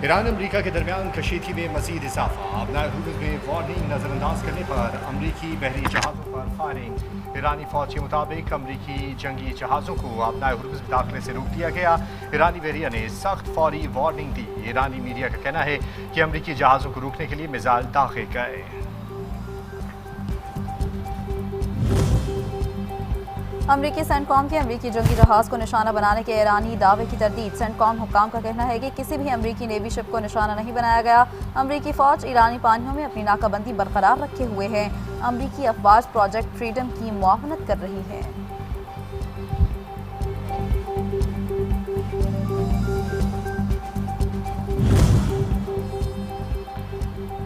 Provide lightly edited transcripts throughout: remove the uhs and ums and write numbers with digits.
Iran अमरीका के दरमियान कशीदगी में मजीद इजाफा। अबनाए हुर्मुज़ में वार्निंग नज़रअंदाज करने पर अमरीकी बहरी जहाज़ों पर फायरिंग। ईरानी फौज के मुताबिक अमरीकी जंगी जहाज़ों को अबनाए हुर्मुज़ में दाखिले से रोक दिया गया। ईरानी बहरिया ने सख्त फौरी वार्निंग दी। ईरानी मीडिया का कहना है कि अमरीकी जहाज़ों को रोकने के लिए मिसाइल दागे गए। अमरीकी सेंटकॉम के अमरीकी जंगी जहाज़ को निशाना बनाने के ईरानी दावे की तरदीद। सेंटकॉम हुक्काम का कहना है कि किसी भी अमरीकी नेवी शिप को निशाना नहीं बनाया गया। अमरीकी फ़ौज ईरानी पानियों में अपनी नाकाबंदी बरकरार रखे हुए है। अमरीकी अफवाज प्रोजेक्ट फ्रीडम की मुआवनत कर रही है।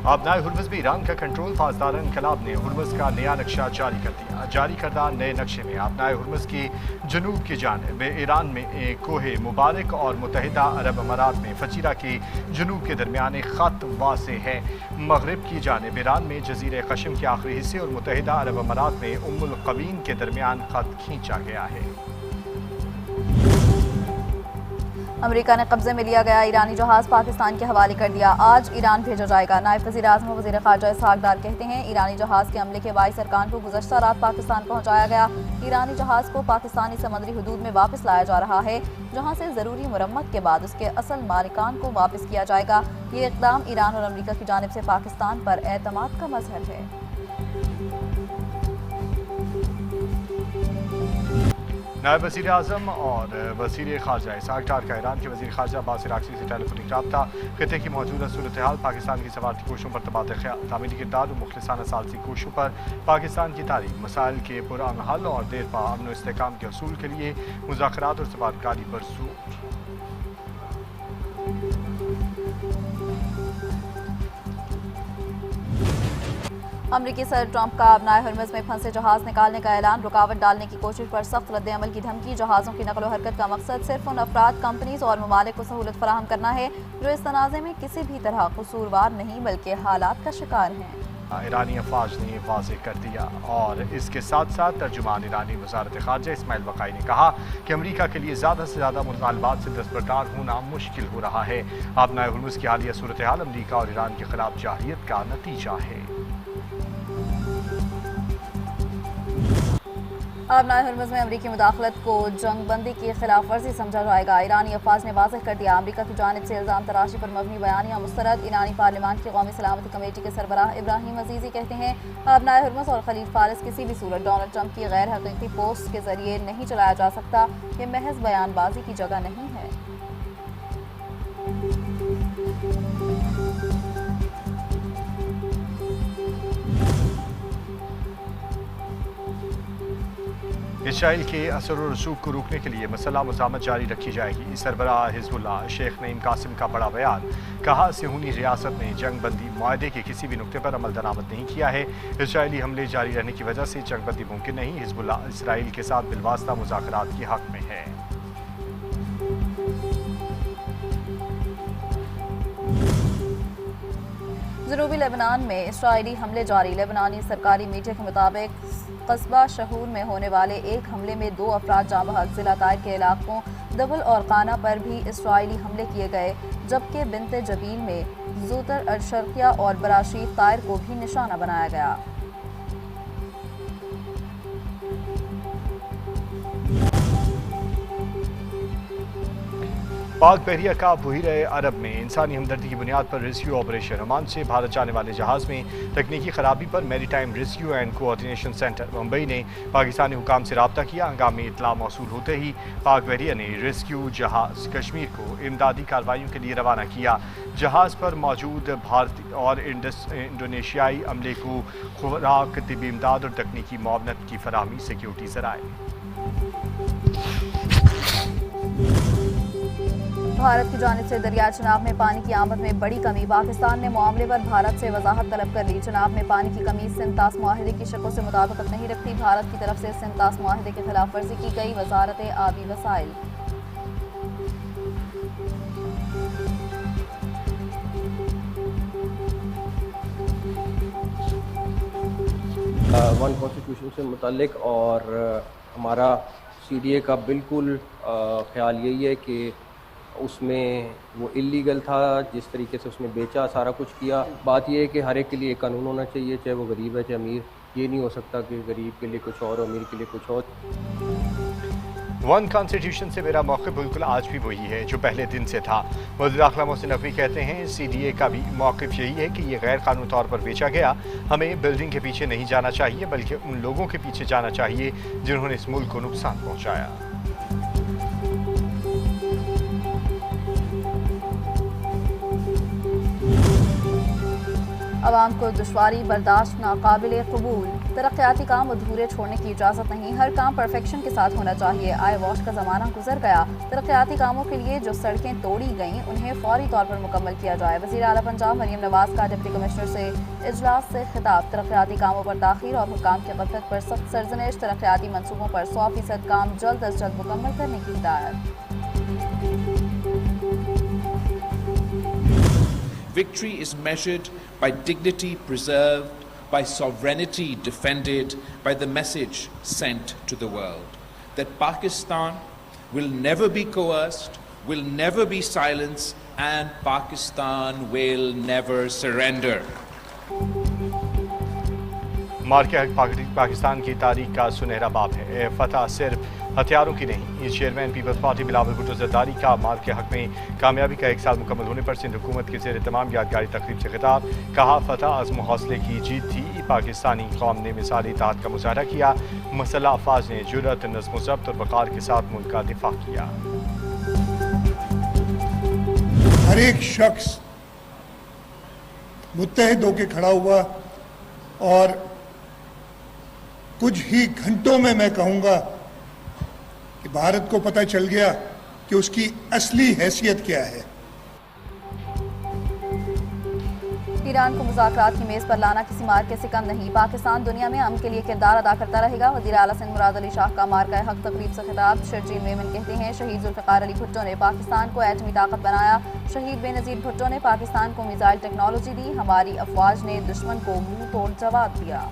अबनाए हुर्मुज़ में ईरान का कंट्रोल। फाजदार इनकलाब ने हुर्मुज़ का नया नक्शा जारी कर दिया। जारी करदा नए नक्शे में अबनाए हुर्मुज़ की जनूब की जानिब ईरान में कोहे मुबारक और मुत्तहिदा अरब अमारात में फजीरा के जनूब के दरमियान एक ख़त वासे है। मगरब की जानिब ईरान में जजीरे कशम के आखिरी हिस्से और मुत्तहिदा अरब अमारात में उम्मुल क़वीन के दरमियान ख़त खींचा गया है। अमेरिका ने कब्जे में लिया गया ईरानी जहाज़ पाकिस्तान के हवाले कर दिया। आज ईरान भेजा जाएगा। नायब वज़ीर आज़म व वज़ीर ख़ारजा इसहाक़ डार कहते हैं ईरानी जहाज़ के हमले के 22 अरकान को गुज़श्ता रात पाकिस्तान पहुँचाया गया। ईरानी जहाज़ को पाकिस्तानी समुद्री हदूद में वापस लाया जा रहा है, जहाँ से ज़रूरी मुरम्मत के बाद उसके असल मालिकान को वापस किया जाएगा। ये इक़दाम ईरान और अमरीका की जानिब से पाकिस्तान पर एतमाद का मज़हर है। नायब वज़ीर आज़म और वज़ीर ख़ारजा इसहाक़ डार का ईरान के वज़ीर ख़ारजा अब्बास अराग़ची से टेलीफोनिक रब्ता। खित्ते की मौजूदा सूरत हाल, पाकिस्तान की सफारती कोशिशों पर तबादला ख्याल, तामीरी किरदार और मुखलिसाना सालसी कोशिशों पर पाकिस्तान की तारीफ, मसाइल के पुरअमन हल और देर पा अमन व इस्तेहकाम के असूल के लिए मुज़ाकरात और सबारकारी पर जोर। अमरीकी सदर ट्रंप का अबनाए हुर्मुज़ में फंसे जहाज़ निकालने का ऐलान। रुकावट डालने की कोशिश पर सख्त रद्द-ए-अमल की धमकी। जहाज़ों की नकल व हरकत का मकसद सिर्फ उन अफराद, कंपनीज और ममालिक को सहूलत फराहम करना है जो इस तनाज़े में किसी भी तरह कसूरवार नहीं बल्कि हालात का शिकार हैं। ईरानी अफवाज ने वाज़ेह कर दिया। और इसके साथ साथ तर्जुमान ईरानी वज़ारत ख़ारजा इस्माइल वक़ाई ने कहा कि अमरीका के लिए ज़्यादा से ज़्यादा मुतालबात से दस्तबरदार होना मुश्किल हो रहा है। अबनाए हुर्मुज़ की हालिया सूरत हाल अमरीका और ईरान के खिलाफ जाहिलियत का नतीजा है। अबनाए हुर्मुज़ में अमरीकी मुदाखलत को जंगबंदी की खिलाफ वर्जी समझा जाएगा। ईरानी अफवाज ने वाज़ेह कर दिया अमरीका की जानिब से इल्ज़ाम तराशी पर मबनी बयानियाँ मुस्तरद। ईरानी पार्लिमान की कौमी सलामती कमेटी के सरबराह इब्राहिम अजीज़ी कहते हैं अबनाए हुर्मुज़ और खलीज फारिस किसी भी सूरत डोनाल्ड ट्रंप की गैर हकीकी पोस्ट के जरिए नहीं चलाया जा सकता। ये महज बयानबाजी की जगह नहीं है। इसराइल के असर और रसूख को रोकने के लिए मसल्ह मुज़ामत जारी रखी जाएगी। सरबराह हिज़्बुल्लाह शेख नईम कासिम का बड़ा बयान। कहा सिहूनी रियासत ने जंग बंदी मुआहदे के किसी भी नुक्ते पर अमल दरामद नहीं किया है। इसराइली हमले जारी रहने की वजह से जंग बंदी मुमकिन नहीं। हिज़्बुल्लाह इसराइल के साथ बिलवास्ता मुज़ाकरात के हक़ में है। जनूबी लेबनान में इसराइली हमले जारी। लेबनानी सरकारी मीडिया के मुताबिक कस्बा शहूर में होने वाले एक हमले में 2 अफराद जाँ बहक। जिला तायर के इलाकों दबल और काना पर भी इसराइली हमले किए गए, जबकि बिनते जबील में ज़ूतर अल-शर्किया और बराशीत तायर को भी निशाना बनाया गया। पाक बहरिया का बहीरे अरब में इंसानी हमदर्दी की बुनियाद पर रेस्क्यू ऑपरेशन। ओमान से भारत जाने वाले जहाज़ में तकनीकी खराबी पर maritime rescue and coordination centre Mumbai ने पाकिस्तानी हुकाम से रब्ता किया। हंगामी इतला मौसूल होते ही पाक बहरिया ने रेस्क्यू जहाज़ कश्मीर को इमदादी कार्रवाइयों के लिए रवाना किया। जहाज़ पर मौजूद भारतीय और इंडोनेशियाई अमले को खुराक, तिबी इमदाद और तकनीकी मुआवनत की फराहमी सिक्योरिटी ज़राए। भारत की जानिब से दरिया चनाब में पानी की आमद में बड़ी कमी। पाकिस्तान ने मामले पर भारत से वजाहत तलब कर ली। चनाब में पानी की कमी सिंतास मुआहदे की शर्तों से मुताबिकत नहीं रखती। भारत की तरफ से सिंतास मुआहदे की खिलाफ वर्जी की गई। वजारत आबी वसाइल 1 कॉन्स्टिट्यूशन से मुतालिक और हमारा CDA का बिल्कुल ख्याल यही है कि उसमें वो इलीगल था, जिस तरीके से उसने बेचा, सारा कुछ किया। बात ये है कि हर एक के लिए एक कानून होना चाहिए, चाहे वो गरीब है चाहे अमीर। ये नहीं हो सकता कि गरीब के लिए कुछ और अमीर के लिए कुछ और। वन कॉन्स्टिट्यूशन से मेरा मौक़िफ़ बिल्कुल आज भी वही है जो पहले दिन से था। वज़ीर आख़िला मोहसिन नकवी कहते हैं CDA का भी मौक़िफ़ यही है कि ये गैर कानूनी तौर पर बेचा गया। हमें बिल्डिंग के पीछे नहीं जाना चाहिए बल्कि उन लोगों के पीछे जाना चाहिए जिन्होंने इस मुल्क को नुकसान पहुँचाया। अवाम को दुश्वारी बर्दाश्त नाकाबिल कबूल। तरक्याती काम अधूरे छोड़ने की इजाज़त नहीं, हर काम परफेक्शन के साथ होना चाहिए। आई वॉश का ज़माना गुजर गया। तरक्याती कामों के लिए जो सड़कें तोड़ी गईं उन्हें फौरी तौर पर मुकम्मल किया जाए। वज़ीर आला पंजाब मरियम नवाज़ का डिप्टी कमिश्नर से इजलास से खिताब। तरक्याती कामों पर ताख़ीर और हुक्काम की गफलत पर सख्त सरजनिश। तरक्याती मनसूबों पर 100% काम जल्द अज जल्द मुकम्मल करने की हिदायत। Victory is measured by dignity preserved, by sovereignty defended, by the message sent to the world that Pakistan will never be coerced, will never be silenced, and Pakistan will never surrender. मार्के हक पाकिस्तान की तारीख का सुनहरा बाब है। फतह सिर्फ हथियारों की नहीं। Chairman peoples party Bilawal Bhutto Zardari का मार्के हक में कामयाबी का 1 साल मुकम्मल होने पर सिंध हुकूमत के ज़ेर तमाम यादगारी तकरीब से खिताब। कहा फतह अज़्म हौसले की जीत थी। पाकिस्तानी कौम ने मिसाली इत्तेहाद का मुजाहरा किया। मसल्ह अफवाज ने जुर्रत, नज़्म ज़ब्त और वक़ार के साथ मुल्क का दिफा किया। हर एक शख्स मुत्तहिद होकर खड़ा हुआ और कुछ ही घंटों में मैं कहूँगा कि भारत को पता चल गया कि उसकी असली हैसियत क्या है। ईरान को मुज़ाकरात की मेज़ पर लाना किसी मार्के से कम नहीं। पाकिस्तान दुनिया में अमन के लिए किरदार अदा करता रहेगा। वज़ीर आला सिंध मुराद अली शाह का मार्का हक तकरीब से खिताब। शर्जील मेमन कहते हैं शहीद जुल्फ़िकार अली भुट्टो ने पाकिस्तान को एटमी ताकत बनाया। शहीद बेनज़ीर भुट्टो ने पाकिस्तान को मिसाइल टेक्नोलॉजी दी। हमारी अफवाज ने दुश्मन को मुंह तोड़ जवाब दिया।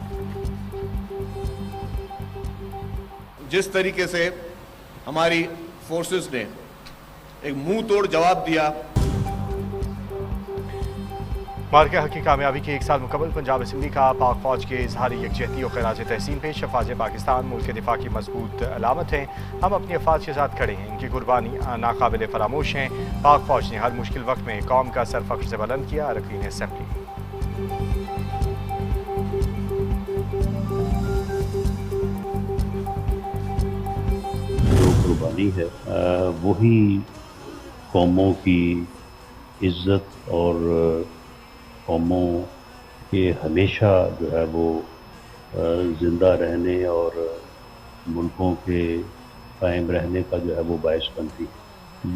जिस तरीके से हमारी फोर्सेस ने एक मुंह तोड़ जवाब दिया। मार्के हक की कामयाबी के 1 साल मुकम्मल। पंजाब असम्बली का पाक फौज के इजहारी यकजहती और खराज तहसीन पेश। अफवाज पाकिस्तान मुल्क के दिफा की मजबूत अलामत है। हम अपनी अफवाज के साथ खड़े हैं। इनकी कुर्बानी नाकाबिल फरामोश हैं। पाक फौज ने हर मुश्किल वक्त में कौम का सर फख्र से बुलंद किया। अरकान असम्बली कुर्बानी है वही कौमों की इज़्ज़त और कौमों के हमेशा जो है वो ज़िंदा रहने और मुल्कों के कायम रहने का जो है वो बायस बनती है।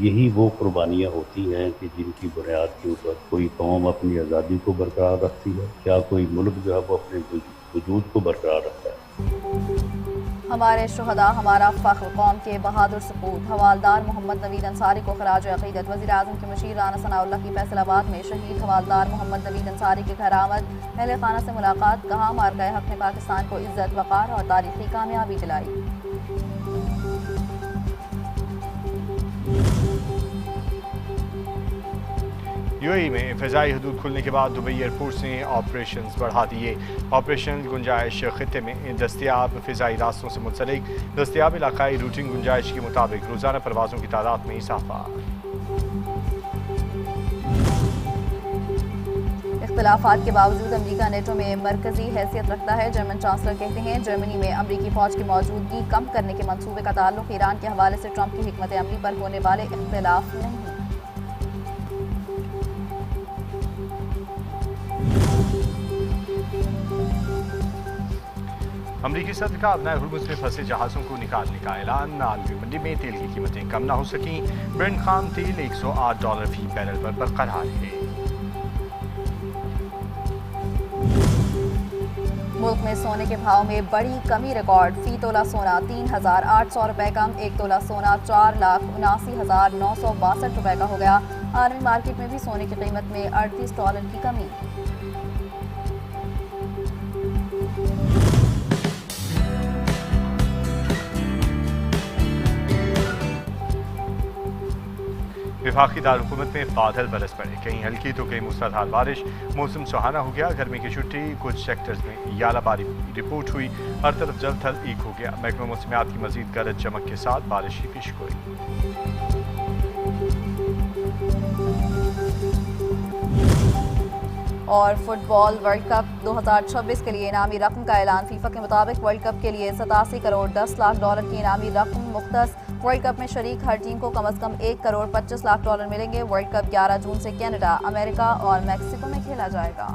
यही वो कुर्बानियाँ होती हैं कि जिनकी बुनियाद के ऊपर कोई कौम अपनी आज़ादी को बरकरार रखती है, क्या कोई मुल्क जो है वो अपने वजूद को बरकरार रखता है। हमारे शुहदा हमारा फ़ख्र। कौम के बहादुर सपूत हवालदार मोहम्मद नवीद अंसारी को खराज अक़ीदत। वज़ीर आज़म के मशीर राना सनाउल्लाह की फैसलाबाद में शहीद हवालदार मोहम्मद नवीद अंसारी की खैर आमद। अहले खाना से मुलाकात। कहा मार्का हक ने पाकिस्तान को इज़्ज़त, वक़ार और तारीख़ी कामयाबी दिलाई। यूएई में फ़िज़ाई हदूद खुलने के बाद दुबई एयरफोर्स ने ऑपरेशंस बढ़ा दिए। ऑपरेशनल गुंजाइश खत्ते में दस्तियाब फ़िज़ाई रास्तों से मुंसलिक दस्तियाब इलाकाई रूटिंग गुंजाइश के मुताबिक रोज़ाना परवाज़ों की तादाद में इजाफा। इख्तिलाफात के बावजूद अमरीका नेटो में मरकजी हैसियत रखता है। जर्मन चांसलर कहते हैं जर्मनी में अमरीकी फ़ौज की मौजूदगी कम करने के मंसूबे का ताल्लुक ईरान के हवाले से ट्रंप की हिकमत अमली पर होने वाले इख्तिलाफ नहीं। अमरीकी सदर का अपना हुर्मुज़ में फंसे जहाज़ों को निकालने का ऐलान। आलमी मंडी में तेल की कीमतें कम ना हो सकीं। ब्रेंट खाम तेल $108 फी बैरल पर बरकरार है। मुल्क में सोने के भाव में बड़ी कमी रिकॉर्ड। फी तोला सोना 3,800 रुपये कम। 1 तोला सोना 4,79,962 रुपये का हो गया। आलमी मार्केट में भी सोने की कीमत में $38 की कमी। वफाकी दारकूमत में बादल बरस पड़े, कहीं हल्की तो कहीं मूसलाधार बारिश। मौसम सुहाना हो गया, गर्मी की छुट्टी, कुछ सेक्टर्स में यालाबारी रिपोर्ट हुई, हर तरफ जल थल ईक हो गया। महकमा मौसमियात की मजीद गरज चमक के साथ बारिश की पेशगोई। और फुटबॉल वर्ल्ड कप 2026 के लिए इनामी रकम का ऐलान। फीफा के मुताबिक वर्ल्ड कप के लिए 87 करोड़ 10 लाख डॉलर की इनामी रकम मुख्तस। वर्ल्ड कप में शरीक हर टीम को कम अज कम 1 करोड़ 25 लाख डॉलर मिलेंगे। वर्ल्ड कप 11 जून से कनाडा, अमेरिका और मैक्सिको में खेला जाएगा।